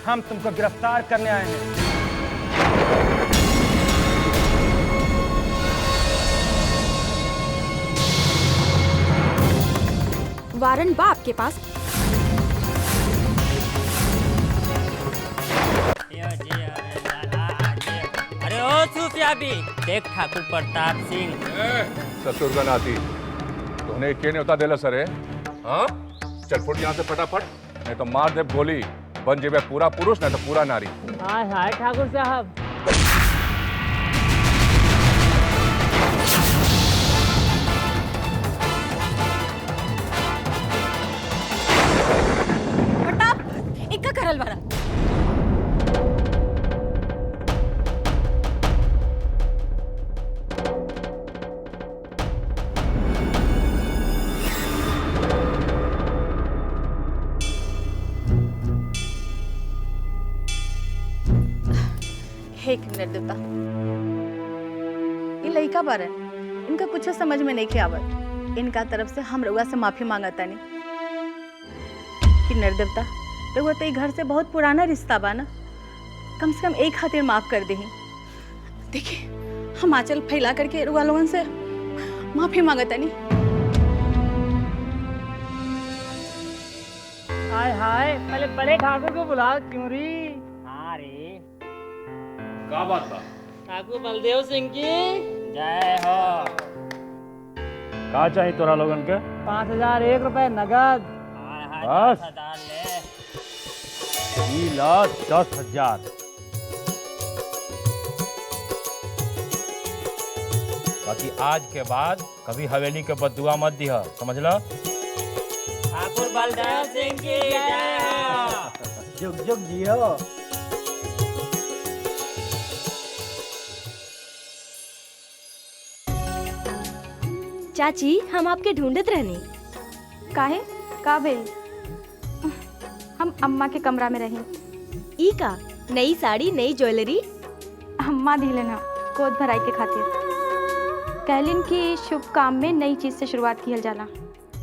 हम तुमको गिरफ्तार करने आए हैं। वारंट बा आपके पास? अरे ओ सूफिया भी देख ठाकुर प्रताप सिंह। ससुर का नाती तूने क्या न्योता देला सरे? हाँ चल फुट यहाँ से फटाफट, नहीं तो मार दे गोली, बन जेबे पूरा पुरुष नहीं तो पूरा नारी। हाय हाय ठाकुर साहब। प्रताप इक्का करल वाला। हे निर्देवता, ये लइका बारे इनका कुछ समझ में नहीं आवत। इनका तरफ से हम रउआ से माफी मांगता नहीं कि निर्देवता रउआ तो घर से बहुत पुराना रिश्ता बा ना, कम से कम एक खातिर माफ कर दे। देखिए हम आंचल फैला करके रउआ लोगन से माफी मांगता नहीं। हाय हाय पहले बड़े ठाकुर को बुलाओ क्यों री? हाँ रे क्या बात था? ठाकुर बलदेव सिंह की जय हो। का चाहिए तोरा लोगन के? 5001 रुपए नगद। बस? 10,000 ले। 2,10,000। बाकी आज के बाद कभी हवेली के बदुआ मत दिया, समझ लो? ठाकुर बलदेव सिंह की जय हो। जुग जुग जियो। चाची हम आपके ढूंढत रहनी। काहे का भेल? हम अम्मा के कमरा में रही। ई का नई साड़ी नई ज्वेलरी? अम्मा दिले ना गोद भराई के खातिर। कहलिन कि शुभ काम में नई चीज से शुरुआत किया जाला।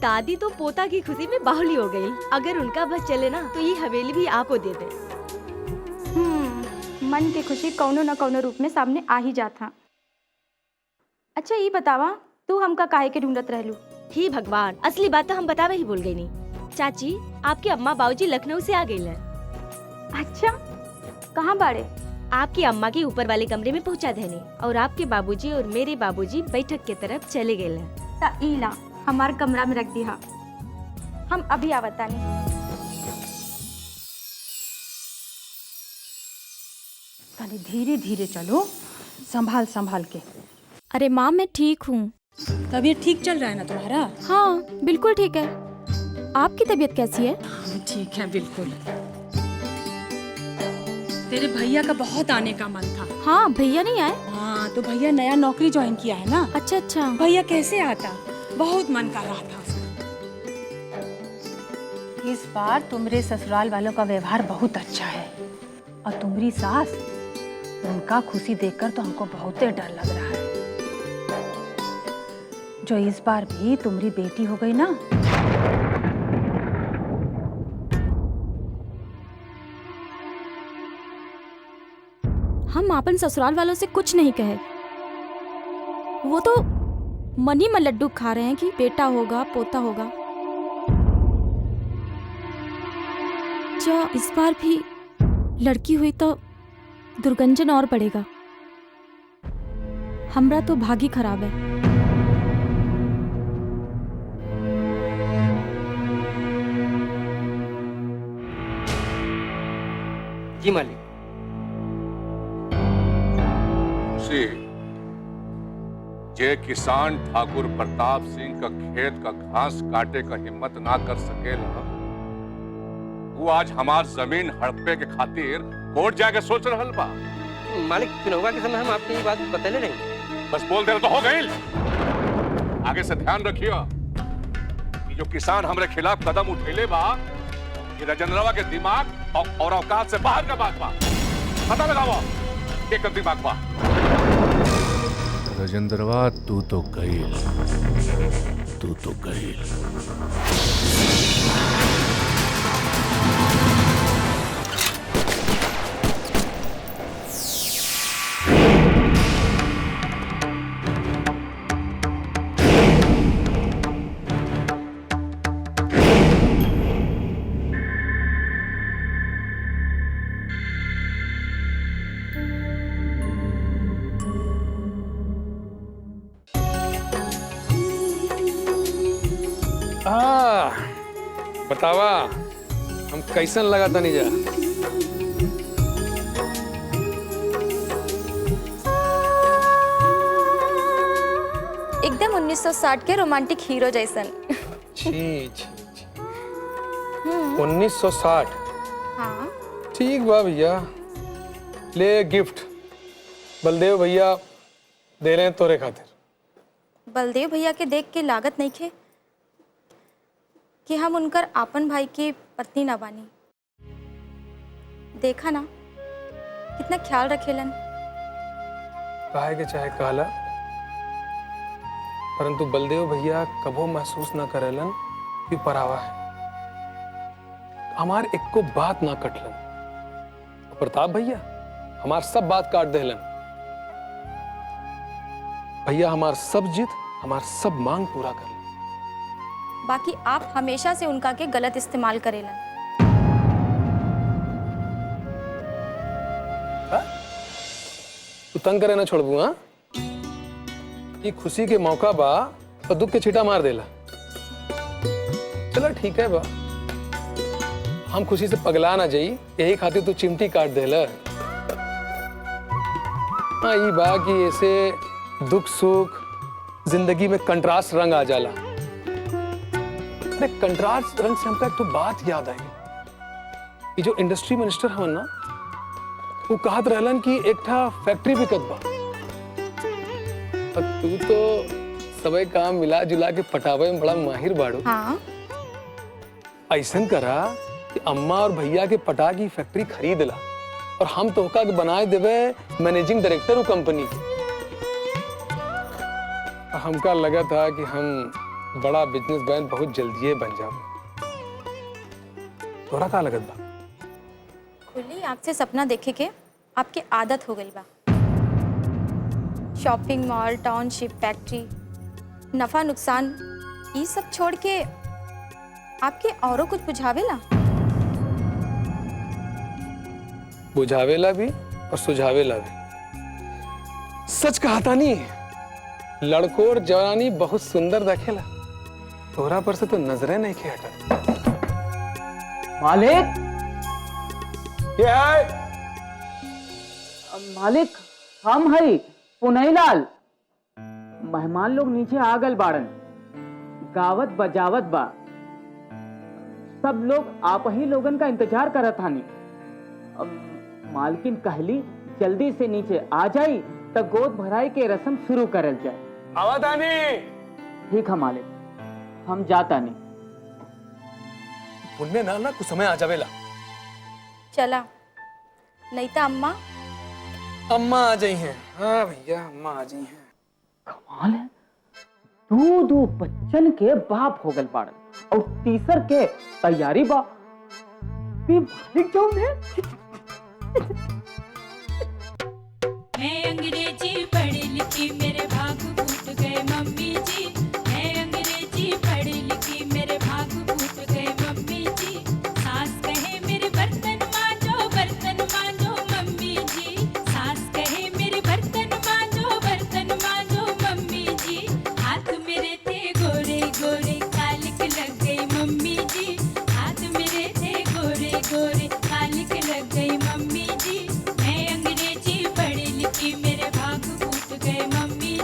दादी तो पोता की खुशी में बाहुली हो गई। अगर उनका बस चले ना तो ये हवेली भी आपको दे दे। मन की खुशी कौनो न कौनो रूप में सामने आ ही जाता। अच्छा ये बतावा तू हमका काहे के ढूंढत रहलू? ही भगवान, असली बात तो हम बतावे ही भूल गई नहीं। चाची आपके अम्मा बाबूजी लखनऊ से आ गई है। अच्छा कहाँ बाड़े? आपकी अम्मा के ऊपर वाले कमरे में पहुंचा देने, और आपके बाबूजी और मेरे बाबूजी बैठक के तरफ चले गए हैं। ता इला हमार कमरा में रख दिया। हम अभी आवता नहीं। धीरे धीरे चलो, संभाल संभाल के। अरे माँ मैं ठीक हूँ। तबीयत ठीक चल रहा है ना तुम्हारा? हाँ बिल्कुल ठीक है। आपकी तबीयत कैसी है? ठीक है बिल्कुल। तेरे भैया का बहुत आने का मन था। हाँ भैया नहीं आए? हाँ तो भैया नया नौकरी ज्वाइन किया है ना। अच्छा अच्छा। भैया कैसे आता, बहुत मन कर रहा था उसका। इस बार तुम्हारे ससुराल वालों का व्यवहार बहुत अच्छा है, और तुम्हारी सास, उनका खुशी देखकर तो हमको बहुत डर लग रहा है। जो इस बार भी तुम्हारी बेटी हो गई ना, हम अपन ससुराल वालों से कुछ नहीं कहे। वो तो मनी में लड्डू खा रहे हैं कि बेटा होगा पोता होगा। जो इस बार भी लड़की हुई तो दुर्गंजन और बढ़ेगा। हमरा तो भागी खराब है। जी मालिक। जे किसान ठाकुर प्रताप सिंह का खेत का घास काटे का हिम्मत ना कर सकेला, वो आज हमार जमीन हड़पे के खातिर कोर्ट जाके सोच रहल बा। मालिक चुनाव के समय हम आपको ये बात बतले नहीं। बस बोल दे तो हो गई। आगे से ध्यान रखियो कि जो किसान हमरे खिलाफ कदम उठेले बा, ये राजेंद्रवा के दिमाग और औकात से बाहर का बात बा। पता लगाओ एक दिमाग बा। राजेंद्रवा तू तो गई। बतावा हम कैसन लगा तनी जा। एकदम 1960 के रोमांटिक हीरो जैसन। छी छी छी 1960। हाँ ठीक बा भैया, ले गिफ्ट बलदेव भैया दे रहे हैं तोरे खातिर। बलदेव भैया के देख के लागत नहीं खे कि हम उनकर आपन भाई की पत्नी ना बानी। देखा ना कितना ख्याल रखेलन। काहे के चाहे कहला, परंतु बलदेव भैया कबो महसूस ना करेलन कि परावा है। हमार एक को बात ना कटलन। प्रताप भैया हमार सब बात काट देलन। भैया हमार सब जिद, हमार सब मांग पूरा कर। बाकी आप हमेशा से उनका के गलत इस्तेमाल करेलन। तू तंग करे ना छोड़बू। हाँ, ये खुशी के मौका बा तो दुख के छीटा मार देला। चलो ठीक है बा, हम खुशी से पगला ना जाई, यही खातिर तू चिमटी काट देला। हाँ, ये बा कि ऐसे दुख सुख जिंदगी में कंट्रास्ट रंग आ जाला। अरे कंट्रास्ट रंग से हमका एक तो बात याद आई। ये जो इंडस्ट्री मिनिस्टर हवन ना, वो कहत रहलन कि एक ठा फैक्ट्री बिकत बा। तू तो सबे काम मिला जुला के पटावे में बड़ा माहिर बाड़ू। हाँ ऐसन करा कि अम्मा और भैया के पटा की फैक्ट्री खरीद ला और हम तोहका के बनाए देवे मैनेजिंग डायरेक्टर वो कंपनी के। हमका लगा था कि हम बड़ा बिजनेसमैन बहुत जल्दी बन जाओ। तोरा का लगत बा? खुली आँख से सपना देखे के आपके आदत हो गई बा। शॉपिंग मॉल, टाउनशिप, फैक्ट्री, नफा नुकसान ये सब छोड़ के आपके औरों कुछ बुझावेला? बुझावेला भी और सुझावेला भी। सच कहता नहीं, लड़कोर जवानी बहुत सुंदर देखेला, तोरा पर से तो नजरें नहीं खे हटत। मालिक, क्या है? मालिक हम हई पुनईलाल। मेहमान लोग नीचे आ गल बाड़न, गावत बजावत बा। सब लोग आप ही लोगन का इंतजार करत हानी। मालकिन कहली जल्दी से नीचे आ जाई तो गोद भराई के रस्म शुरू करल जाए। आवातानी। ठीक है मालिक, हम जाता नहीं। पुण्य ना कुछ समय आ जावेला। चला नहीं तो अम्मा आ जाई हैं। हाँ भैया अम्मा आ जाई हैं। कमाल है, दो बच्चन के बाप हो गल बाड़न और तीसर के तैयारी बा। मालिक जो है मैं अंग्रेजी पढ़ी लिखी मेरे भाग फूट गए मम्मी जी। मैं अंग्रेजी पढ़ी लिखी मेरे भाग फूट गए मम्मी जी। सास कहे मेरे बर्तन मांजो मम्मी जी। सास कहे मेरे बर्तन मांजो मम्मी जी। हाथ मेरे थे गोरे गोरे कालिक लग गई मम्मी जी। हाथ मेरे थे गोरे गोरे कालिक लग गई मम्मी जी। मैं अंग्रेजी पढ़ी लिखी मेरे भाग फूट गए मम्मी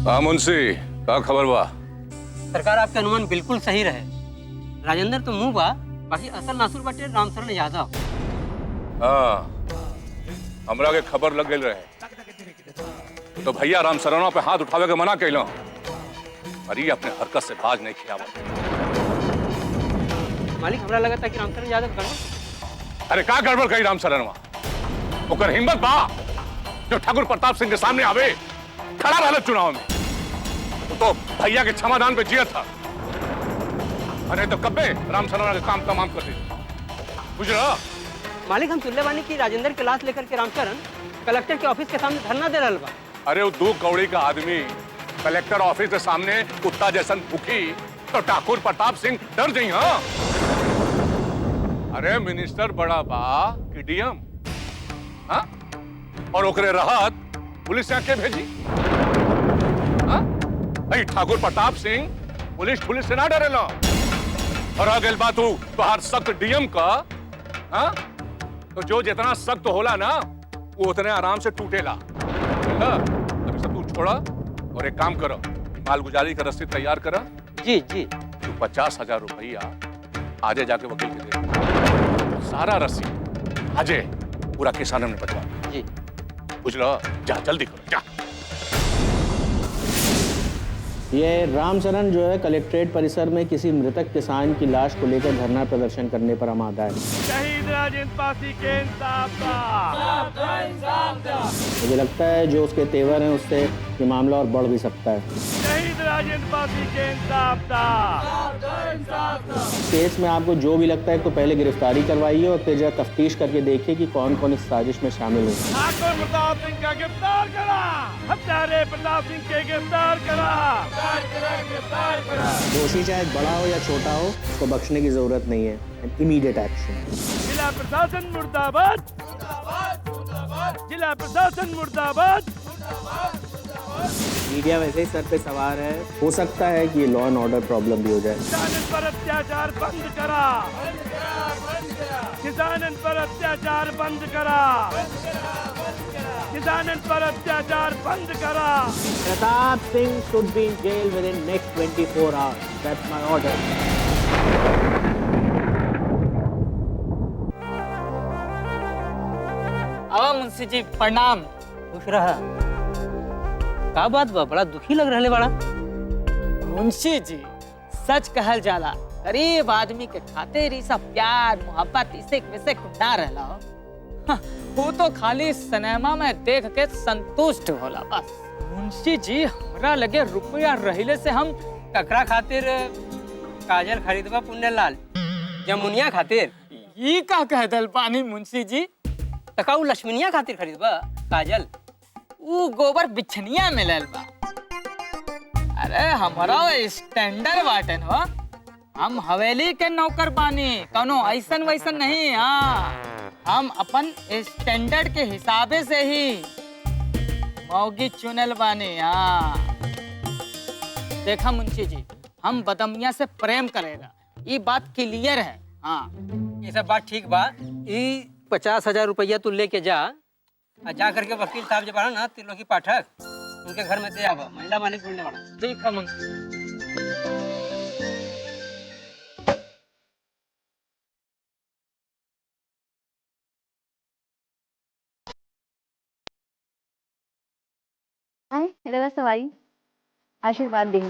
हाँ मुंशी, का खबर बा? सरकार आपके अनुमान बिल्कुल सही रहे। राजेंद्र तो मुंह बा, बाकी असल नासुर बाटे रामशरण यादव। हाँ, हमरा के खबर लग गई रहे। तो भैया रामशरणवा पे हाथ उठावे के मना कैलो, पर ये अपने हरकत से बाज नहीं खियावा। मालिक हमरा लगा था कि रामशरण यादव गड़बड़। अरे का गड़बड़ कही रामशरणवा? ओकर हिम्मत बा जो ठाकुर प्रताप सिंह के सामने आवे, खड़ा रहल चुनाव में। तो भैया के क्षमादान पे जिया था, अरे तो कब्बे रामशरणवा के काम तमाम कर दी। बुझ रहा? मालिक हम सुनले बानी कि राजेंद्र के लाश लेकर के रामचरण कलेक्टर के ऑफिस के सामने धरना दे रहल बा। अरे वो 2 कौड़ी का आदमी कलेक्टर ऑफिस के सामने कुत्ता जैसन भूखी तो ठाकुर प्रताप सिंह डर गई। हाँ, अरे मिनिस्टर बड़ा बा कि डीएम? हाँ, और ओकरे राहत पुलिस यहाँ के भेजी? हाँ, भाई ठाकुर प्रताप सिंह पुलिस से ना डरेला। और आ गई बात बाहर सख्त डीएम का, हाँ, तो जो जितना सख्त होला ना वो उतने आराम से टूटेला। अभी सब तू छोड़ा और एक काम करो, मालगुजारी का रसीद तैयार करा। जी जी। तू 50,000 रुपया आजे जाके वकील के दे। सारा रसीद आजे पूरा किसानों में बचवा। जी बुझ रहा? जा जल्दी करो, जा। ये रामचरण जो है कलेक्ट्रेट परिसर में किसी मृतक किसान की लाश को लेकर धरना प्रदर्शन करने पर आमादा है। शहीद राजेंद्र पासी के इंसाफ मुझे लगता है जो उसके तेवर हैं उससे ये मामला और बढ़ भी सकता है। शहीद राजेंद्र पासी के इंसाफ केस में आपको जो भी लगता है तो पहले गिरफ्तारी करवाइए और फिर जरा तफ्तीश करके देखिए कि कौन कौन इस साजिश में शामिल है। ठाकुर प्रताप सिंह का गिरफ्तार करा, हत्यारे प्रताप सिंह के गिरफ्तार करा। दोषी चाहे बड़ा हो या छोटा हो उसको बख्शने की जरूरत नहीं है। Immediate action. जिला प्रशासन मुर्दाबाद, जिला प्रशासन मुर्दाबाद। मीडिया वैसे ही सर पे सवार है, हो सकता है कि लॉ एंड ऑर्डर प्रॉब्लम भी हो जाए। किसानन पर अत्याचार बंद करा, किसानन पर अत्याचार बंद करा, किसानन पर अत्याचार बंद करा। Pratap Singh should be in jail within next 24 hours. That's my order. आवा मुंशी जी प्रणाम। खुश रहा। का बात बा, बड़ा दुखी लग रहे बड़ा। मुंशी जी सच कहल जाला, गरीब आदमी के खातिर ई सब प्यार मोहब्बत इसे वैसे ना रहला हो। हाँ, वो तो खाली सिनेमा में देख के संतुष्ट होला बस। मुंशी जी हमरा लगे रुपया रहिले से हम ककरा खातिर काजल खरीदबा पुण्यलाल? जमुनिया खातिर? ई का कह दल पानी मुंशी जी? तकाऊ लक्ष्मनिया खातिर खरीदबा काजल? ऊ गोबर बिछनिया मिलल बा। अरे हमारा स्टैंडर्ड बाटन हो, हम हवेली के नौकर बानी, कौनो ऐसन वैसन नहीं। हाँ, हम अपन स्टैंडर्ड के हिसाबे से ही मौगी चुनल बानी। हाँ देखा मुंशी जी, हम बदमिया से प्रेम करेगा, ये बात क्लियर है। हाँ ये सब बात ठीक बा। ये 50,000 रुपया तू लेके जा, और जा करके वकील साहब जो बड़ा ना त्रिलोकी पाठक, उनके घर में दे आवा। महिला मालिक ढूंढने वाला। देखा मुंशी। आए रवा सवाई आशीर्वाद दे।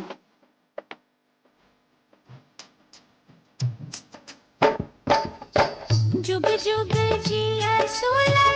जुग जुग जिया सोला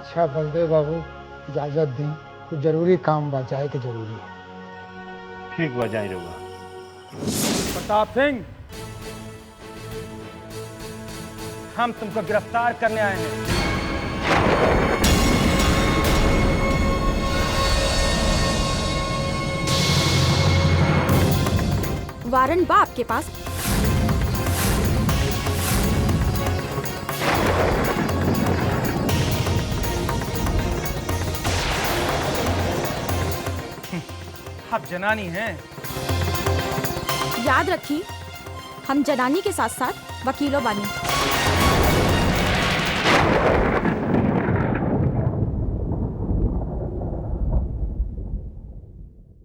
अच्छा बलदेव बाबू इजाजत दी, कुछ जरूरी काम बा, जाए के जरूरी है। ठीक बजाई रहुआ। प्रताप सिंह, हम तुमको गिरफ्तार करने आए हैं। वारंट बा आपके पास? आप जनानी हैं। याद रखी, हम जनानी के साथ साथ वकीलों बानी।